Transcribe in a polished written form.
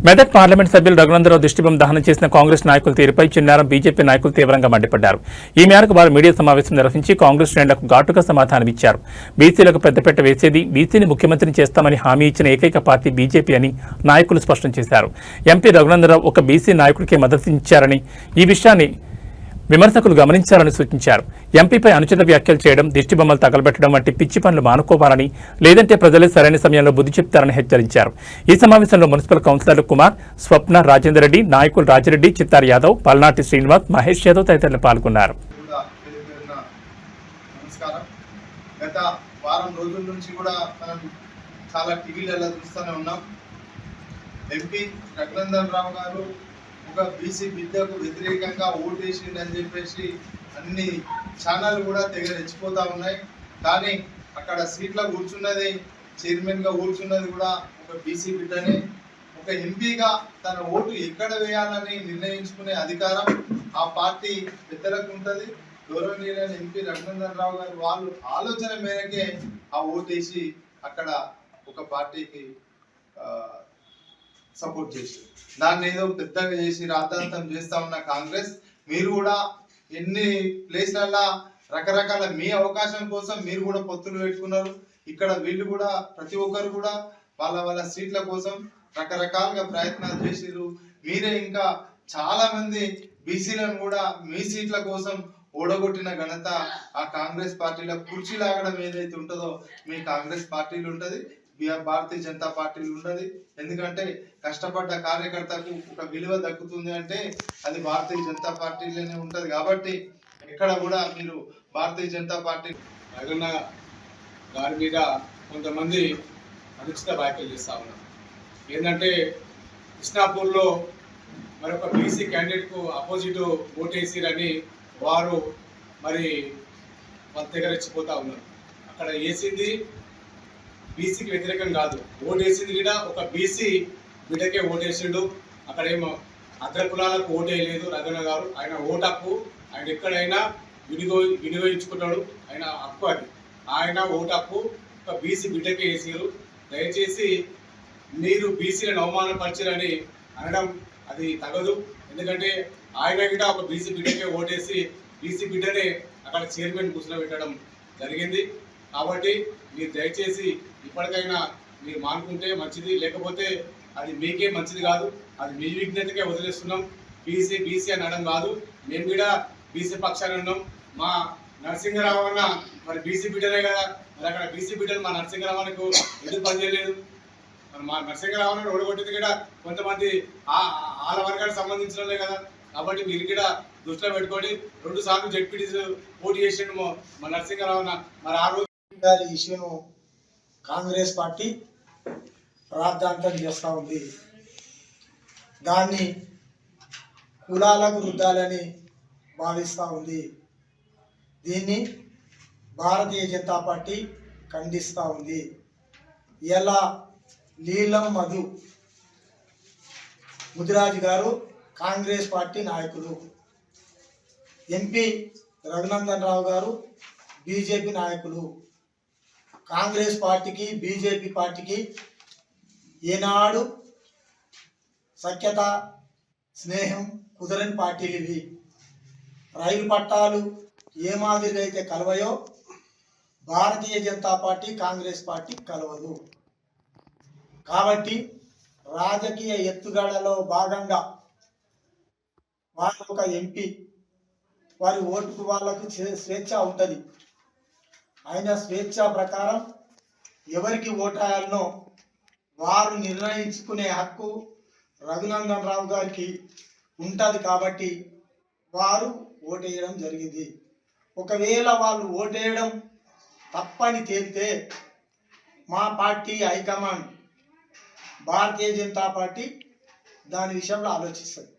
Medak parliament సభ్యులు రఘునందరావు దిష్టిబొమ్మ దహనం చేసిన కాంగ్రెస్ నాయకుల తీరుపై చిన్నారం బీజేపీ నాయకులు తీవ్రంగా మండిపడ్డారు. ఈ మేరకు వారు మీడియా సమావేశం నిర్వహించి కాంగ్రెస్ శ్రేణులకు ఘాటుగా సమాధానమిచ్చారు. బీసీలకు పెద్దపీట వేసేది, బీసీని ముఖ్యమంత్రిని చేస్తామని హామీ ఇచ్చిన ఏకైక పార్టీ బీజేపీ అని నాయకులు స్పష్టం చేశారు. ఎంపీ రఘునందరావు ఒక బీసీ నాయకుడికే మద్దతిచ్చారని, ఈ విషయాన్ని విమర్శకులు గమనించాలని సూచించారు. ఎంపీపై అనుచిత వ్యాఖ్యలు చేయడం, దిష్టిబొమ్మలు తగలబెట్టడం వంటి పిచ్చి పనులు మానుకోవాలని, లేదంటే ప్రజలే సరైన సమయంలో బుద్ధి చెప్తారని హెచ్చరించారు. ఈ సమావేశంలో మున్సిపల్ కౌన్సిలర్లు కుమార్, స్వప్న, రాజేందర్ రెడ్డి, నాయకులు రాజిరెడ్డి, చిత్తార్ యాదవ్, పల్నాటి శ్రీనివాస్, మహేష్ యాదవ్ తదితరులు పాల్గొన్నారు. గత వారం రోజుల నుంచి కూడా మనం చాలా టీవీలలో చూస్తూనే ఉన్నాం. ఎంపీ రఘునందరావు గారు ఒక బీసీ బిడ్డకు వ్యతిరేకంగా ఓటేసిందని చెప్పేసి అన్ని ఛానల్ కూడా తెగ రెచ్చిపోతూ ఉన్నాయి. కానీ అక్కడ సీట్లో కూర్చున్నది, చైర్మన్గా కూర్చున్నది కూడా ఒక బీసీ బిడ్డనే. ఒక ఎంపీగా తన ఓటు ఎక్కడ వేయాలని నిర్ణయించుకునే అధికారం ఆ పార్టీ పెద్దలకు ఉంటుంది. గౌరవనీయులైన ఎంపీ రఘునందరావు గారు వాళ్ళు ఆలోచన మేరకే ఆ ఓటేసి అక్కడ ఒక పార్టీకి సపోర్ట్ చేసి దాన్ని ఏదో పెద్దగా చేసి రాద్ధాంతం చేస్తా ఉన్న కాంగ్రెస్, మీరు కూడా ఎన్ని ప్లేస్లల్లా రకరకాల మీ అవకాశం కోసం మీరు కూడా పొత్తులు పెట్టుకున్నారు. ఇక్కడ వీళ్ళు కూడా ప్రతి ఒక్కరు కూడా వాళ్ళ వాళ్ళ సీట్ల కోసం రకరకాలుగా ప్రయత్నాలు చేసిరు. మీరే ఇంకా చాలా మంది బీసీలను కూడా మీ సీట్ల కోసం ఓడగొట్టిన ఘనత ఆ కాంగ్రెస్ పార్టీలో కుర్చీ లాగడం ఏదైతే ఉంటుందో మీ కాంగ్రెస్ పార్టీలు ఉంటుంది, భారతీయ జనతా పార్టీలు ఉండదు. ఎందుకంటే కష్టపడ్డ కార్యకర్తకు ఒక విలువ దక్కుతుంది అంటే అది భారతీయ జనతా పార్టీలోనే ఉంటుంది. కాబట్టి ఎక్కడ కూడా మీరు భారతీయ జనతా పార్టీ రఘున్న గారి మీద కొంతమంది అనుచిత వ్యాఖ్యలు చేస్తా ఉన్నారు. ఏంటంటే కృష్ణాపూర్లో మరొక బీసీ క్యాండిడేట్కు అపోజిట్ ఓటేసిరని వారు మరి వాళ్ళ దగ్గర రెచ్చిపోతూ ఉన్నారు. అక్కడ వేసింది బీసీకి వ్యతిరేకం కాదు, ఓటేసింది కూడా ఒక బీసీ బిడ్డకే ఓటేసిండు. అక్కడేమో అగ్ర కులాలకు ఓటేయలేదు రఘున గారు. ఆయన ఓటు హక్కు, ఆయన ఎక్కడైనా వినియోగించుకుంటాడు, ఆయన హక్కు అది. ఆయన ఓటు హక్కు ఒక బీసీ బిడ్డకే వేసారు. దయచేసి మీరు బీసీలను అవమానపరిచారని అనడం అది తగదు. ఎందుకంటే ఆయన కూడా ఒక బీసీ బిడ్డకే ఓటేసి బీసీ బిడ్డనే అక్కడ చైర్మన్ కూర్చోబెట్టడం జరిగింది. కాబట్టి మీరు దయచేసి ఇప్పటికైనా మీరు మానుకుంటే మంచిది, లేకపోతే అది మీకే మంచిది కాదు. అది మీ విజ్ఞతకే వదిలేస్తున్నాం. బీసీ అనడం కాదు, మేము కూడా బీసీ పక్షాన్ని ఉన్నాం. మా నరసింహరావు అన్న మరి బీసీ బిడ్డనే కదా, మరి అక్కడ బీసీ బిడ్డలు మా నరసింహరావుకు ఎందుకు పనిచేయలేదు? మరి మా నరసింహరావుని ఓడగొట్టింది కూడా కొంతమంది వాళ్ళ వర్గానికి సంబంధించినలే కదా. కాబట్టి మీరు కూడా దృష్టిలో పెట్టుకొని 2 సార్లు జడ్పీటీసీ పోటీ చేసిండు మా నరసింహరావు అన్న. మరి ఆ రోజు ఇష్యూను కాంగ్రెస్ పార్టీ రాద్ధాంతం చేస్తూ ఉంది. దాన్ని కులాలకు రుద్దాలని భావిస్తూ ఉంది. దీన్ని భారతీయ జనతా పార్టీ ఖండిస్తూ ఉంది. ఇలా నీలం మధు ముదిరాజు గారు కాంగ్రెస్ పార్టీ నాయకులు, ఎంపీ రఘునందరావు గారు బీజేపీ నాయకులు. కాంగ్రెస్ పార్టీకి బీజేపీ పార్టీకి ఏనాడు సఖ్యత స్నేహం కుదరని పార్టీలు ఇవి. రైలు పట్టాలు ఏ మాదిరిగా అయితే కలవయో భారతీయ జనతా పార్టీ కాంగ్రెస్ పార్టీ కలవదు. కాబట్టి రాజకీయ ఎత్తుగడలో భాగంగా వారి ఒక ఎంపీ వారి ఓటుకు వాళ్ళకు స్వేచ్ఛ ఉంటుంది. ఆయన స్వేచ్ఛ ప్రకారం ఎవరికి ఓటేయాలనో వారు నిర్ణయించుకునే హక్కు రఘునందరావు గారికి ఉంటుంది. కాబట్టి వారు ఓటేయడం జరిగింది. ఒకవేళ వాళ్ళు ఓటేయడం తప్పని తేలితే మా party high command Bharatiya Janata party దాని విషయంలో ఆలోచిస్తుంది.